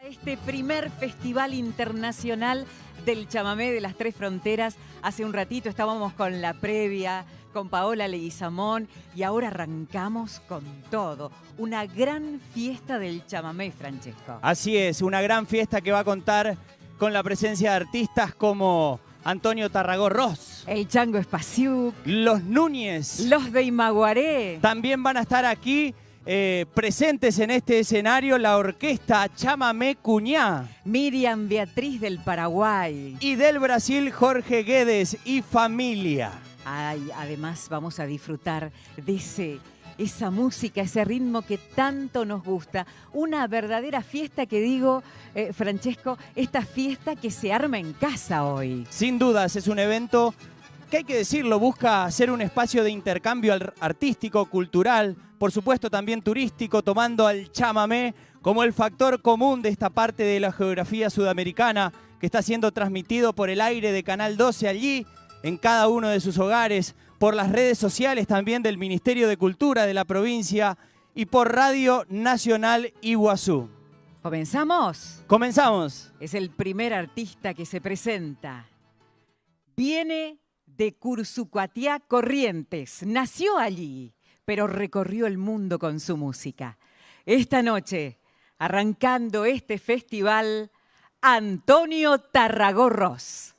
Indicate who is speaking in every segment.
Speaker 1: Este primer Festival Internacional del Chamamé de las Tres Fronteras. Hace un ratito estábamos con la previa, con Paola Leguizamón, y ahora arrancamos con todo. Una gran fiesta del chamamé, Francesco.
Speaker 2: Así es, una gran fiesta que va a contar con la presencia de artistas como Antonio Tarragó Ross,
Speaker 1: El Chango Espaciuc,
Speaker 2: Los Núñez,
Speaker 1: los de Imaguaré.
Speaker 2: También van a estar aquí presentes en este escenario la orquesta Chamamé Cuñá.
Speaker 1: Miriam Beatriz del Paraguay.
Speaker 2: Y del Brasil, Jorge Guedes y familia.
Speaker 1: Ay, además vamos a disfrutar de esa música, ese ritmo que tanto nos gusta. Una verdadera fiesta que digo, Francesco, esta fiesta que se arma en casa hoy.
Speaker 2: Sin dudas, es un evento que hay que decirlo, busca ser un espacio de intercambio artístico, cultural, por supuesto también turístico, tomando al chamamé como el factor común de esta parte de la geografía sudamericana que está siendo transmitido por el aire de Canal 12 allí, en cada uno de sus hogares, por las redes sociales también del Ministerio de Cultura de la provincia y por Radio Nacional Iguazú.
Speaker 1: ¿Comenzamos?
Speaker 2: Comenzamos.
Speaker 1: Es el primer artista que se presenta. Viene de Cursucuatiá, Corrientes. Nació allí, pero recorrió el mundo con su música. Esta noche, arrancando este festival, Antonio Tarragó Ross.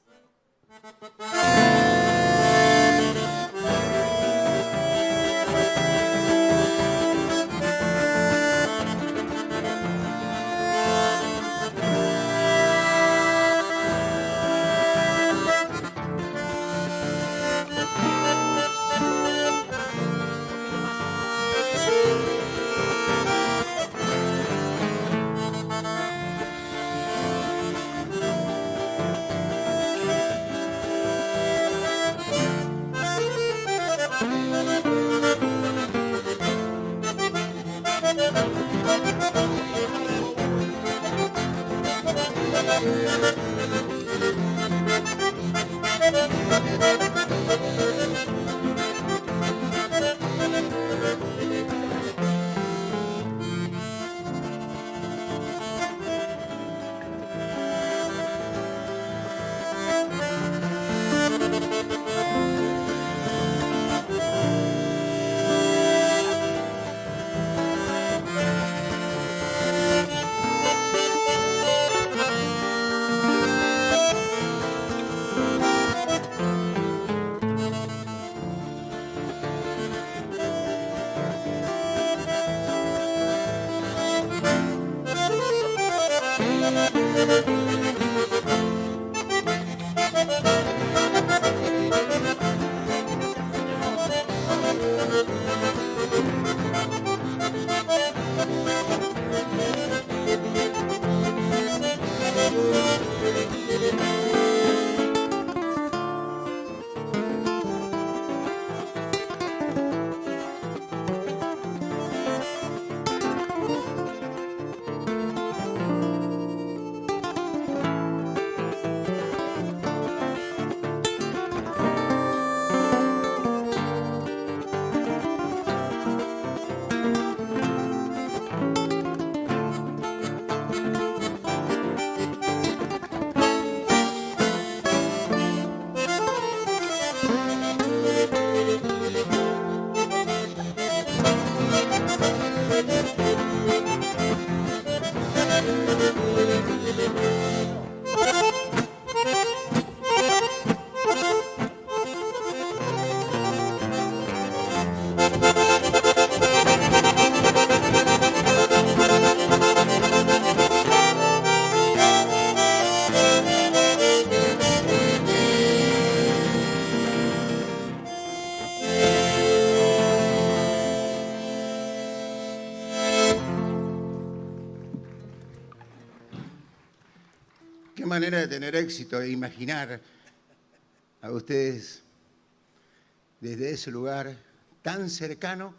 Speaker 3: Qué manera de tener éxito, de imaginar a ustedes desde ese lugar tan cercano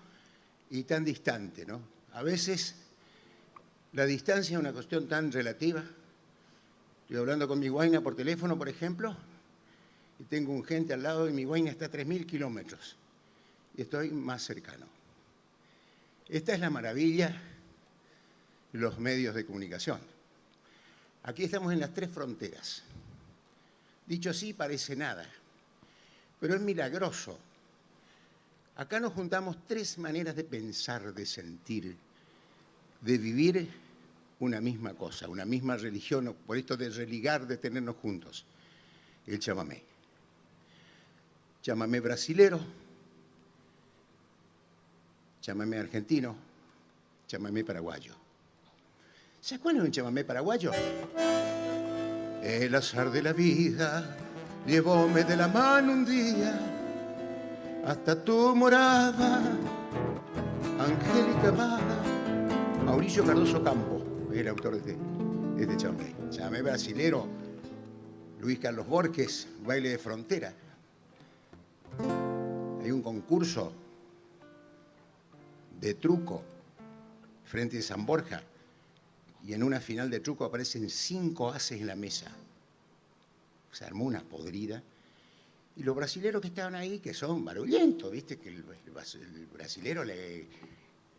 Speaker 3: y tan distante, ¿no? A veces la distancia es una cuestión tan relativa. Estoy hablando con mi guaina por teléfono, por ejemplo, y tengo un gente al lado y mi guaina está a 3.000 kilómetros y estoy más cercano. Esta es la maravilla de los medios de comunicación. Aquí estamos en las tres fronteras. Dicho así parece nada, pero es milagroso. Acá nos juntamos tres maneras de pensar, de sentir, de vivir una misma cosa, una misma religión, por esto de religar, de tenernos juntos. El chamamé. Chamamé brasilero, chamamé argentino, chamamé paraguayo. ¿Sabes cuál es un chamamé paraguayo? El azar de la vida llevóme de la mano un día hasta tu morada, Angélica amada. Mauricio Cardoso Campo es el autor de este chamamé. Chamamé brasilero, Luis Carlos Borges, Baile de Frontera. Hay un concurso de truco frente a San Borja y en una final de truco aparecen 5 ases en la mesa. Se armó una podrida. Y los brasileros que estaban ahí, que son barullentos, viste que el brasilero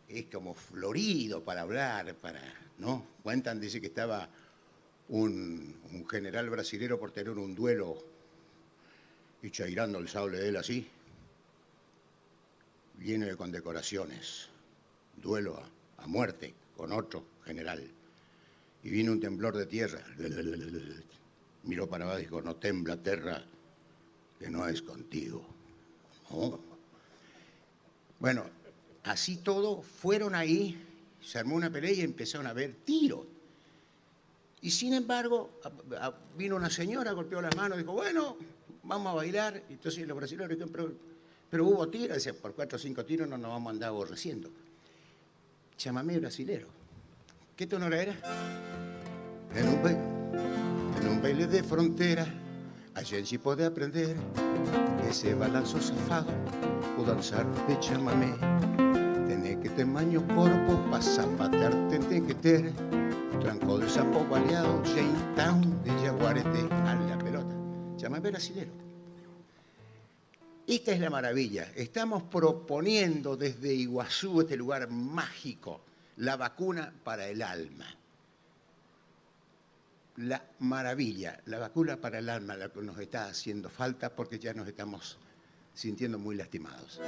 Speaker 3: es como florido para hablar, ¿no? Cuentan, dice que estaba un general brasilero por tener un duelo y chairando el sable de él así, lleno de condecoraciones, duelo a muerte con otro general. Y vino un temblor de tierra. Miró para abajo y dijo, no tembla tierra, que no es contigo. ¿No? Bueno, así todo, fueron ahí, se armó una pelea y empezaron a ver tiros. Y sin embargo, vino una señora, golpeó las manos, dijo, bueno, vamos a bailar. Entonces los brasileños dijeron, pero hubo tiros, dice, por 4 o 5 tiros no nos vamos a andar aborreciendo. Chamamé brasilero. ¿Qué tonora era? En un baile de frontera, a gente pode aprender ese balanzo safado o danzar de chamamé. Tenés que ter maño corpo, pa zapatear tem que ter. Tranco del sapo baleado, Jamestown de Yaguareté, a la pelota. Chamamé brasilero. Esta es la maravilla. Estamos proponiendo desde Iguazú, este lugar mágico, la vacuna para el alma. La maravilla, la vacuna para el alma, la que nos está haciendo falta porque ya nos estamos sintiendo muy lastimados.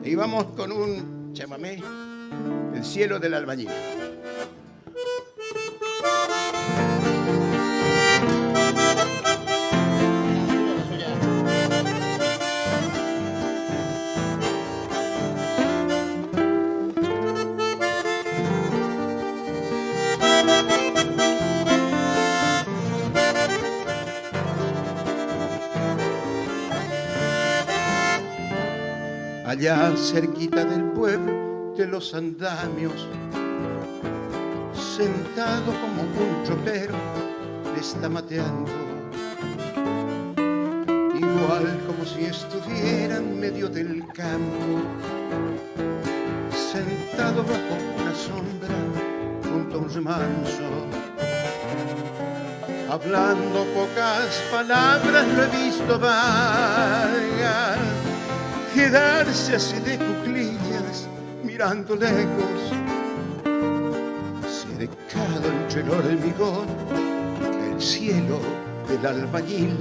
Speaker 3: Y vamos con un chamamé, El cielo del albañil. Allá cerquita del pueblo de los andamios, sentado como un tropero, le está mateando, igual como si estuviera en medio del campo, sentado bajo una sombra junto a un remanso, hablando pocas palabras lo he visto vagar, quedarse así de cuclillas, mirando lejos, cercado entre el hormigón, el cielo del albañil,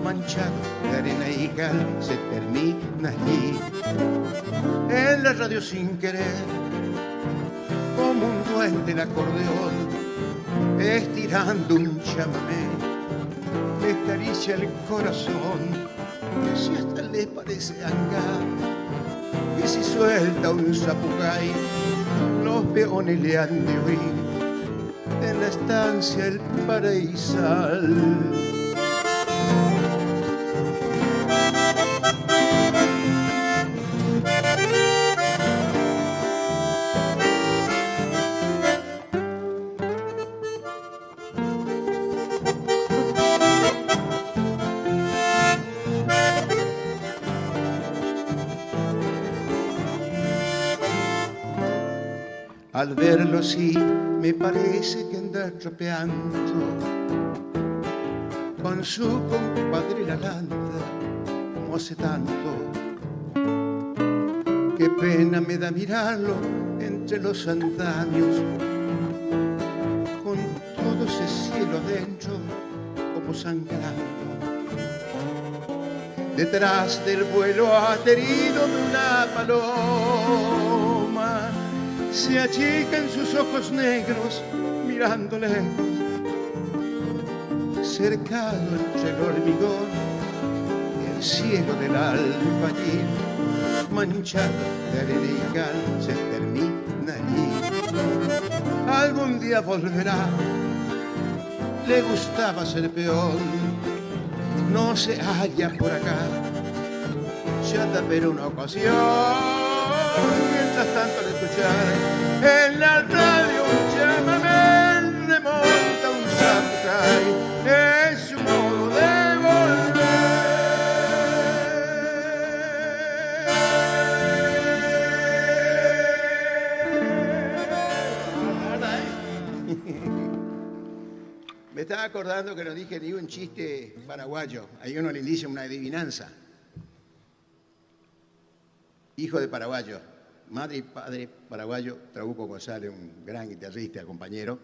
Speaker 3: manchado de arena y cal, se termina allí. En la radio sin querer, como un duende el acordeón, estirando un chamamé, me acaricia el corazón. Si hasta le parece hangar, y si suelta un zapucay, los peones le han de oír en la estancia el paraísal. Al verlo sí, me parece que anda tropeando con su compadre la landa, como hace tanto. Qué pena me da mirarlo entre los andamios, encuentro como sangrando. Detrás del vuelo aterido de una paloma se achican sus ojos negros mirando lejos. Cercado entre el hormigón y el cielo del albañil, manchado de arena y cal, se termina allí. Algún día volverá, le gustaba ser peón, no se halla por acá, ya pero una ocasión. Mientras tanto al escuchar en la radio un chamamé remonta un samurai, es su modo de Me estaba acordando que no dije ni un chiste paraguayo. Ahí uno le dice una adivinanza. Hijo de paraguayo, madre y padre paraguayo, Trabuco González, un gran guitarrista, compañero.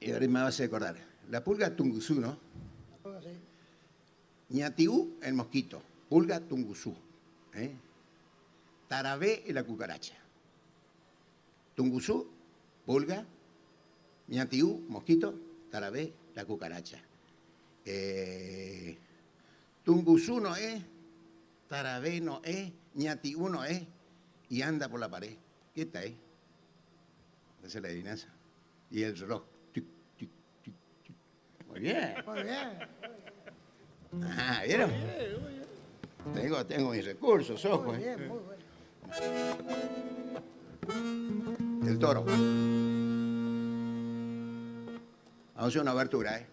Speaker 3: Y ahora me va a hacer acordar. La pulga tunguzú, ¿no? Ñatiú, el mosquito. Pulga tunguzú. Tarabé y la cucaracha. Tunguzú, pulga. Ñatiú, mosquito. Tarabé, la cucaracha. Tunguzú no es. Tarabé no es. Ñatiú no es. Y anda por la pared. ¿Qué está ahí? Esa es la adivinanza. Y el reloj. Tic, tic, tic, tic. Muy bien.
Speaker 4: Muy bien.
Speaker 3: Ah, ¿vieron? Tengo mis recursos, ojo.
Speaker 4: Muy bien, muy bueno.
Speaker 3: El toro. Vamos a hacer una abertura, ¿eh?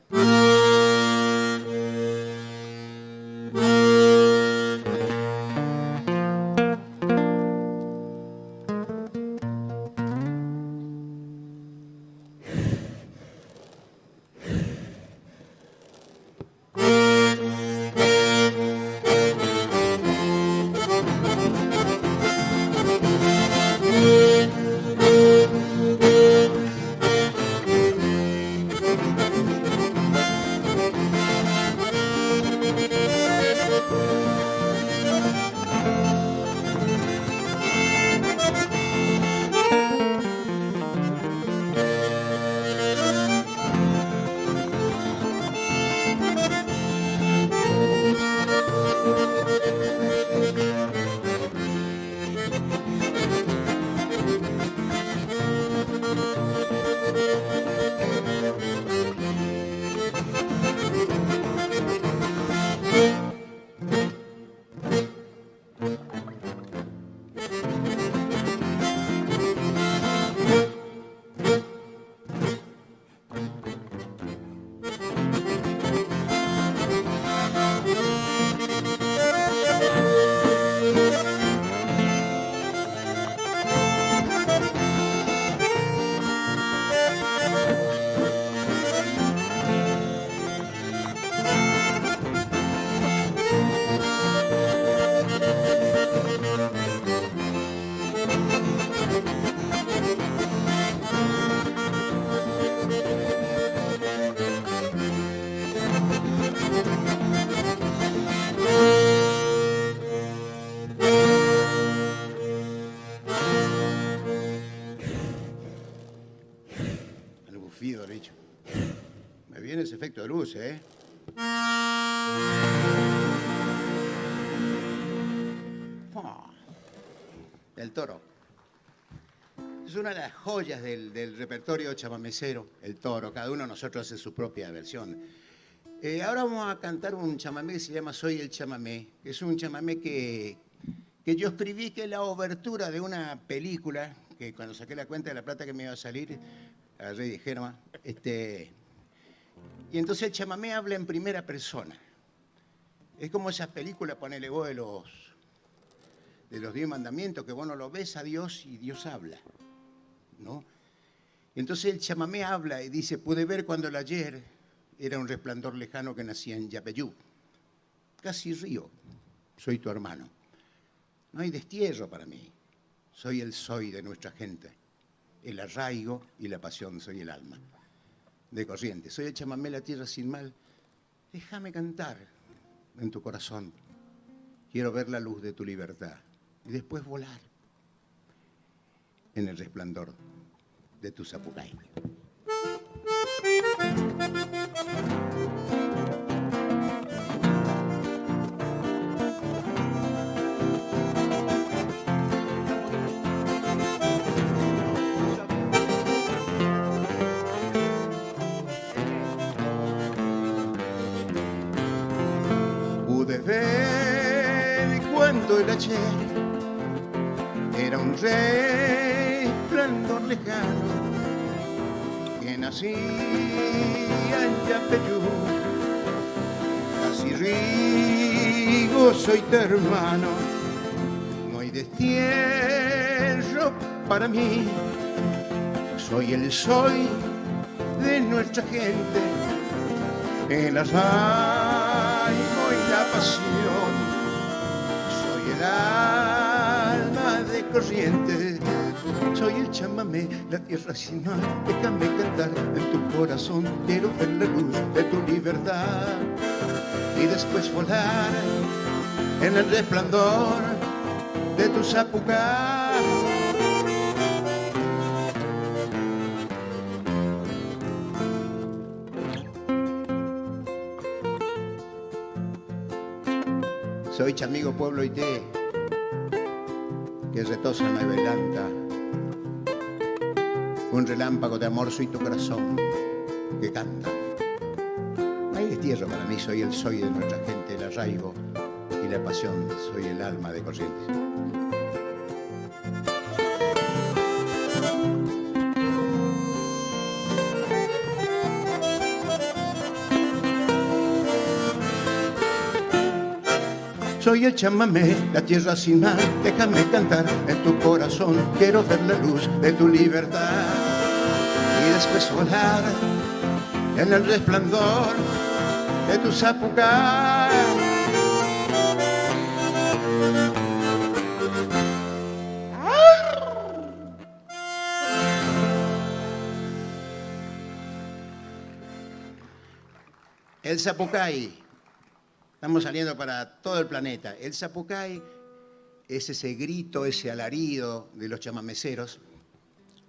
Speaker 3: Viene ese efecto de luz, ¿eh? El toro. Es una de las joyas del repertorio chamamecero, el toro. Cada uno de nosotros hace su propia versión. Ahora vamos a cantar un chamamé que se llama Soy el chamamé, que es un chamamé que yo escribí, que es la obertura de una película, que cuando saqué la cuenta de la plata que me iba a salir, a Rey de Génova, y entonces el chamamé habla en primera persona. Es como esas películas, ponele vos, de los 10 mandamientos, que vos no lo ves a Dios y Dios habla, ¿no? Entonces el chamamé habla y dice: pude ver cuando el ayer era un resplandor lejano que nacía en Yapeyú. Casi río, soy tu hermano. No hay destierro para mí. Soy el soy de nuestra gente. El arraigo y la pasión, soy el alma. de Corrientes. Soy el chamamé La Tierra Sin Mal. Déjame cantar en tu corazón. Quiero ver la luz de tu libertad y después volar en el resplandor de tu Zapucay. Pude ver cuando el ayer era un resplandor lejano que nacía en Yapeyú. Casi Rigo, soy tu hermano, no hay destierro para mí. Soy el soy de nuestra gente, el arraigo y la pasión. Soy el alma de Corrientes, soy el chamamé, la tierra sin mar. Déjame cantar en tu corazón, quiero ver la luz de tu libertad y después volar en el resplandor de tu Zapucay. Soy chamigo pueblo Ité, que retosa en la velanta. Un relámpago de amor soy tu corazón, que canta. No hay destierro para mí, soy el soy de nuestra gente, el arraigo y la pasión, soy el alma de Corrientes. Soy el chamamé, la tierra sin mar, déjame cantar en tu corazón, quiero ver la luz de tu libertad y después volar en el resplandor de tu Zapucay. El Zapucay. Estamos saliendo para todo el planeta. El Zapucay es ese grito, ese alarido de los chamameceros.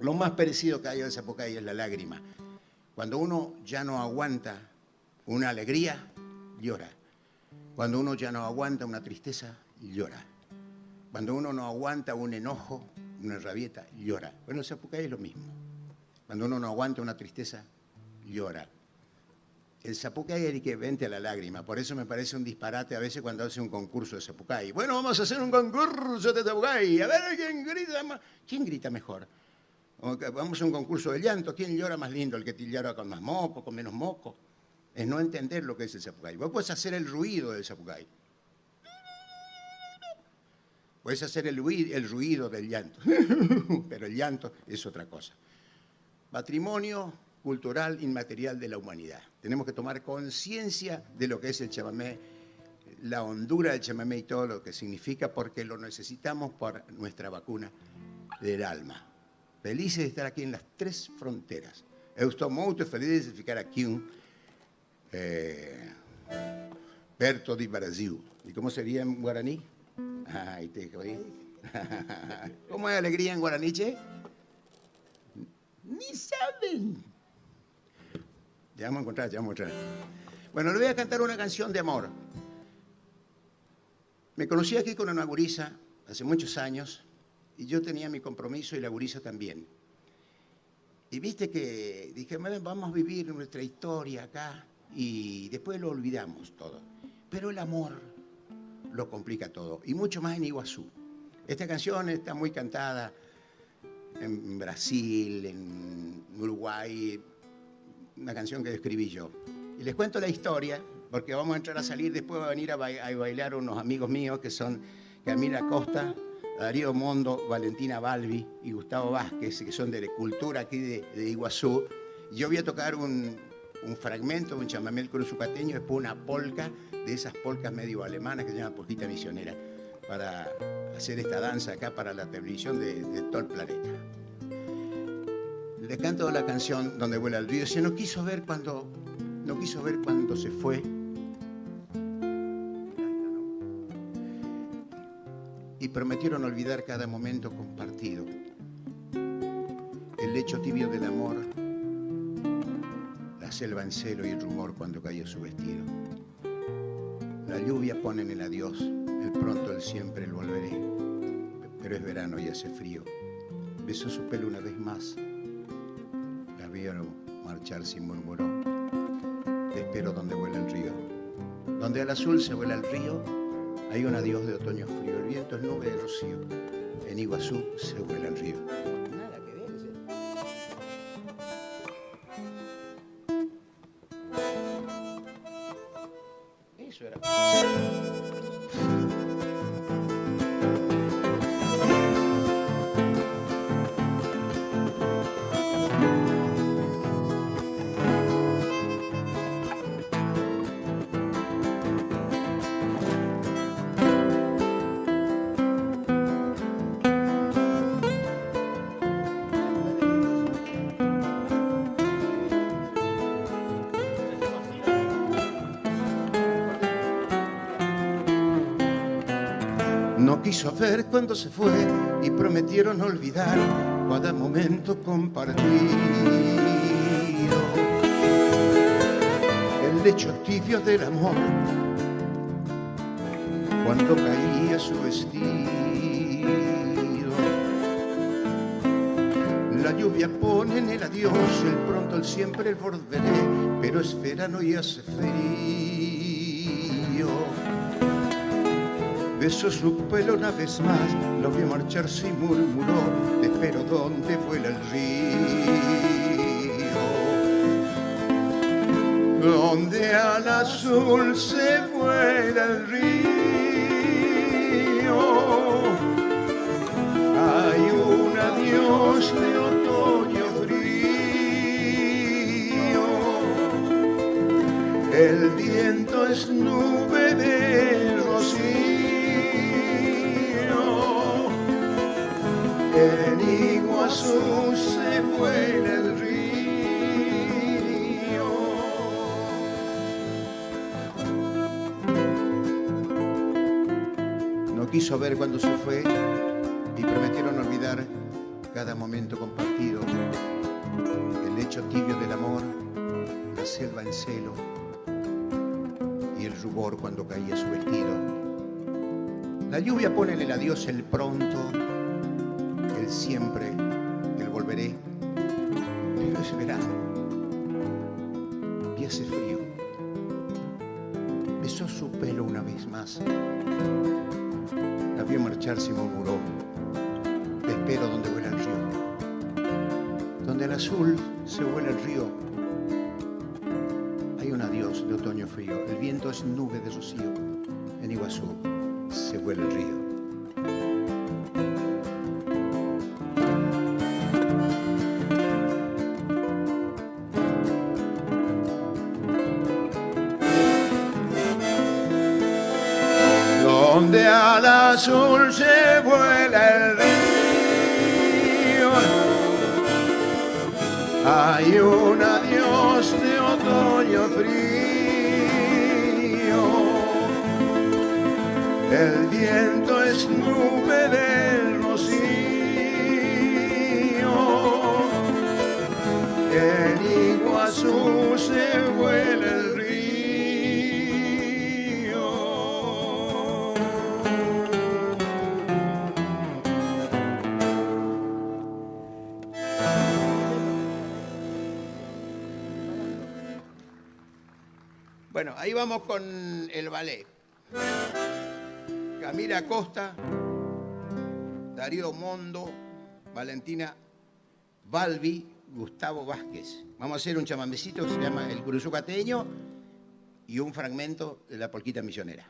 Speaker 3: Lo más parecido que hay al Zapucay es la lágrima. Cuando uno ya no aguanta una alegría, llora. Cuando uno ya no aguanta una tristeza, llora. Cuando uno no aguanta un enojo, una rabieta, llora. Bueno, el Zapucay es lo mismo. Cuando uno no aguanta una tristeza, llora. El Zapucay es el que vente a la lágrima, por eso me parece un disparate a veces cuando hace un concurso de Zapucay. Bueno, vamos a hacer un concurso de Zapucay, a ver quién grita más. ¿Quién grita mejor? Vamos a un concurso de llanto, ¿quién llora más lindo? El que llora con más moco, con menos moco. Es no entender lo que es el Zapucay. Vos podés hacer el ruido del Zapucay. Podés hacer el ruido del llanto, pero el llanto es otra cosa. Patrimonio cultural inmaterial de la humanidad. Tenemos que tomar conciencia de lo que es el chamamé, la hondura del chamamé y todo lo que significa, porque lo necesitamos por nuestra vacuna del alma. Felices de estar aquí en las tres fronteras. Eu estou muito feliz de ficar aquí perto de Brasil. ¿Y cómo sería en guaraní? Ay, te jodí. ¿Cómo es alegría en guaraní, che? Ni saben. Ya vamos a encontrar, ya vamos a encontrar. Bueno, le voy a cantar una canción de amor. Me conocí aquí con una gurisa hace muchos años y yo tenía mi compromiso y la gurisa también. Y viste que dije, vamos a vivir nuestra historia acá y después lo olvidamos todo. Pero el amor lo complica todo y mucho más en Iguazú. Esta canción está muy cantada en Brasil, en Uruguay, una canción que escribí yo. Y les cuento la historia, porque vamos a entrar a salir, después va a venir a bailar unos amigos míos que son Camila Costa, Darío Mondo, Valentina Balbi y Gustavo Vázquez, que son de cultura aquí de Iguazú. Y yo voy a tocar un fragmento de un chamamé cruzucateño, después una polca, de esas polcas medio alemanas que se llama polquita misionera, para hacer esta danza acá para la televisión de todo el planeta. le canto la canción Donde vuela el río. No quiso ver cuando se fue. Y prometieron olvidar cada momento compartido. El lecho tibio del amor, la selva en celo y el rumor cuando cayó su vestido. La lluvia pone en el adiós, el pronto, el siempre, el volveré. Pero es verano y hace frío. Besó su pelo una vez más. La vieron marcharse y murmuró: te espero donde vuela el río. Donde al azul se vuela el río, hay un adiós de otoño frío. El viento es nube de rocío. En Iguazú se vuela el río. Nada que ver, ¿sí? Eso era. No quiso ver cuando se fue y prometieron olvidar cada momento compartido. El lecho tibio del amor cuando caía su vestido. La lluvia pone en el adiós, el pronto, el siempre, el volveré, pero es verano y hace frío. Besó su pelo una vez más, lo vio marcharse y murmuró: te espero donde vuela el río. Donde al azul se vuela el río, hay un adiós de otoño frío. El viento es nube de rocío. En Iguazú se vuela el río. No quiso ver cuando se fue y prometieron olvidar cada momento compartido. El lecho tibio del amor, la selva en celo y el rubor cuando caía su vestido. La lluvia pone en el adiós el pronto, el siempre, el volveré, pero es verano y hace frío. Besó su pelo una vez más, la vio marcharse y murmuró: te espero donde vuela el río. Donde al azul se vuela el río, hay un adiós de otoño frío. El viento es nube de rocío. En Iguazú se vuela el río. Donde al azul se vuela el río, hay un adiós de otoño frío. El viento es nube de rocío. En Iguazú se vuela el río. Bueno, ahí vamos con el ballet. Camila Acosta, Darío Mondo, Valentina Balbi, Gustavo Vázquez. Vamos a hacer un chamamecito que se llama El Curuzucateño y un fragmento de La Polquita Misionera.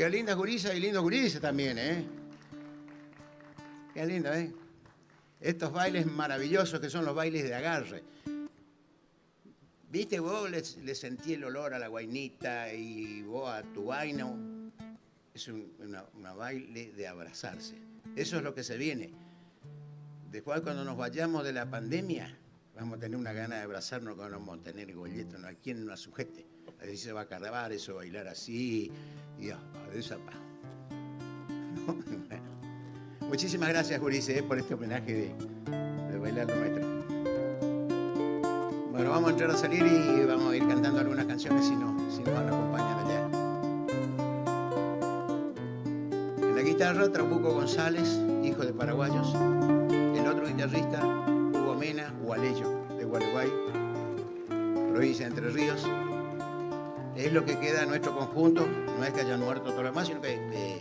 Speaker 3: Pero lindas gurisas y lindos gurises también, ¿eh? Qué lindo, ¿eh? Estos bailes maravillosos que son los bailes de agarre. ¿Viste vos? Le sentí el olor a la guainita y vos a tu vaina. Es una baile de abrazarse. Eso es lo que se viene. Después, cuando nos vayamos de la pandemia, vamos a tener una gana de abrazarnos con los Montenegro-Golleto, no hay quien nos sujete. Así se va a acabar eso, bailar así, y a desapar. ¿No? Bueno. Muchísimas gracias, Jurice, por este homenaje de bailar lo nuestro. Bueno, vamos a entrar a salir y vamos a ir cantando algunas canciones si nos van a acompañar allá. En la guitarra, Trabuco González, hijo de paraguayos. El otro guitarrista, Hugo Mena, Gualeyo, de Gualeguay, provincia de Entre Ríos. Es lo que queda en nuestro conjunto. No es que hayan muerto todos los demás, sino que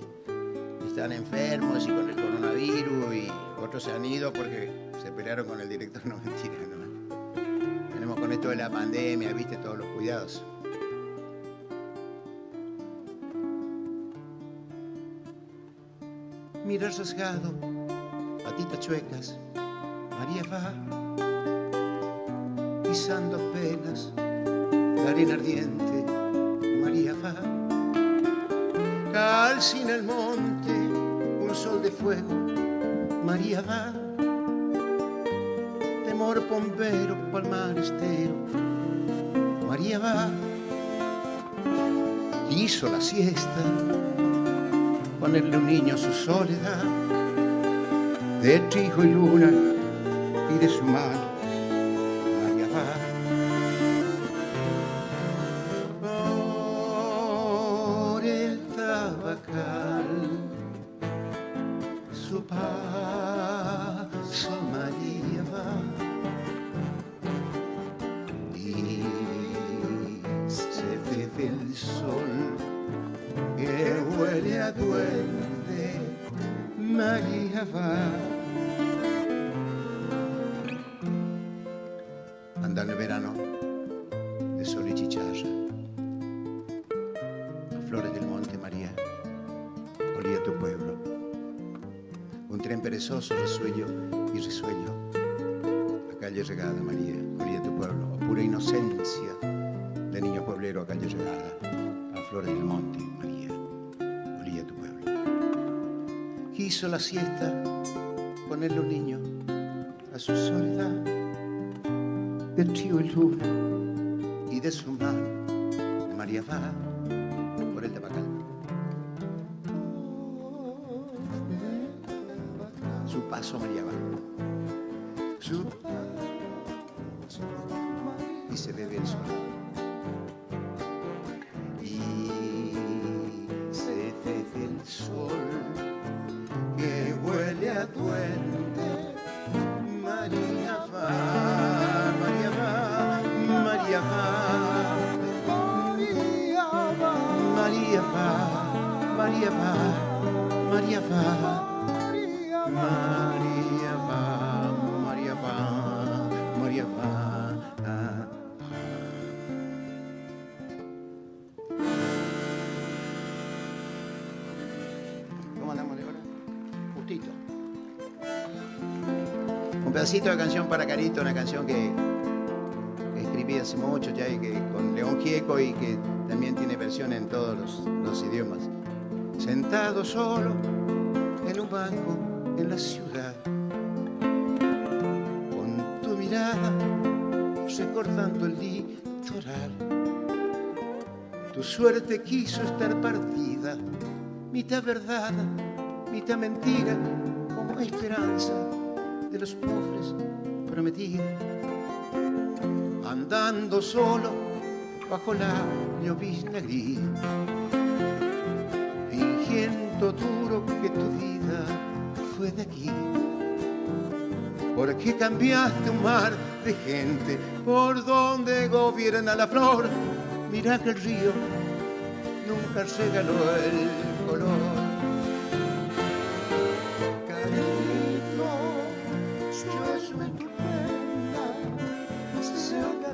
Speaker 3: están enfermos y con el coronavirus, y otros se han ido porque se pelearon con el director. No, mentira, no. Tenemos con esto de la pandemia, viste, todos los cuidados. Mira rasgado, patitas chuecas, María va pisando apenas la arena ardiente. María va, calcina el monte, un sol de fuego. María va, temor bombero, palmar estero. María va, hizo la siesta, ponerle un niño a su soledad, de trigo y luna y de su mano. María va, por el tabacal, su paso María va, y se bebe el sol que huele a duende. María va, anda en el verano de sol y chicharra, a flores del monte. María, olía tu pueblo, un tren perezoso, resuello y risueño, a calle regada. María, olía tu pueblo, a pura inocencia de niño pueblero, a calle regada, a flores del monte. María, olía tu pueblo. Quiso la siesta, ponerle un niño a su soledad, de trío y luna y de su mano. María va, por el tabacal, su paso. María va, su paso, y se bebe el sol, y se bebe el sol que huele a duende. María va, María va, María va, María va, María va, María va, María va, María va, María va. ¿Cómo andamos de hora? Justito. Un pedacito de canción para Carito, una canción que escribí hace mucho ya, y que con León Gieco, y que también tiene versión en todos los idiomas. Sentado solo en un banco en la ciudad, con tu mirada recordando el litoral. Tu suerte quiso estar partida, mitad verdad, mitad mentira, como esperanza de los pobres prometida. Andando solo bajo la llovizna gris, fingiendo duro que tu vida fue de aquí. Porque cambiaste un mar de gente por donde gobierna la flor. Mira que el río nunca regaló el color.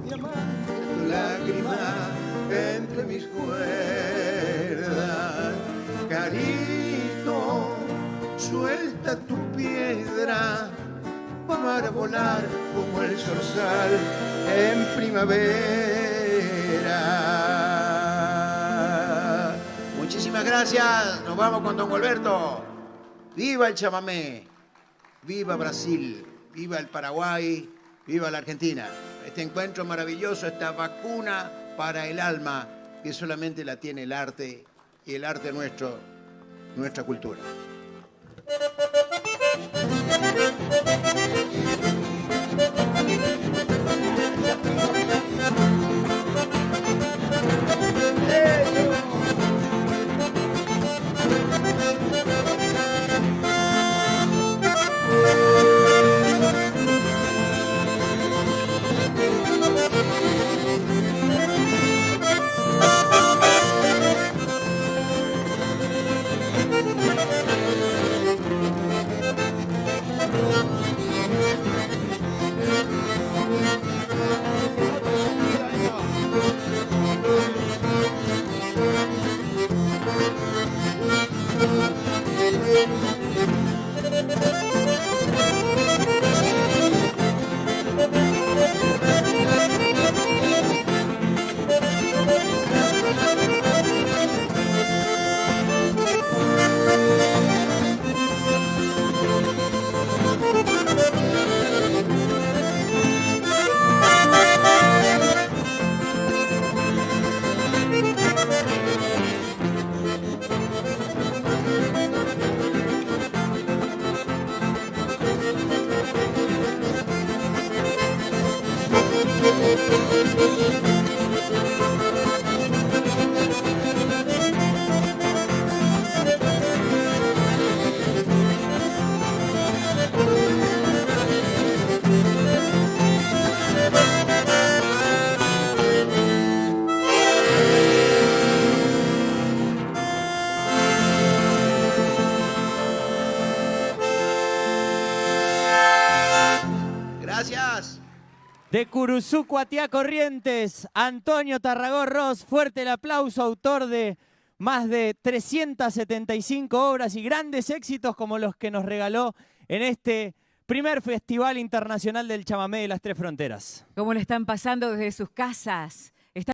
Speaker 3: Tu lágrima entre mis cuerdas, canta tu piedra para volar como el zorzal en primavera. Muchísimas gracias. Nos vamos con don Gualberto. ¡Viva el chamamé! ¡Viva Brasil! ¡Viva el Paraguay! ¡Viva la Argentina! Este encuentro maravilloso, esta vacuna para el alma, que solamente la tiene el arte, y el arte nuestro, nuestra cultura. Gracias.
Speaker 2: De Curuzucuatiá, Corrientes, Antonio Tarragó Ross, fuerte el aplauso, autor de más de 375 obras y grandes éxitos como los que nos regaló en este primer Festival Internacional del Chamamé de las Tres Fronteras.
Speaker 1: ¿Cómo le están pasando desde sus casas?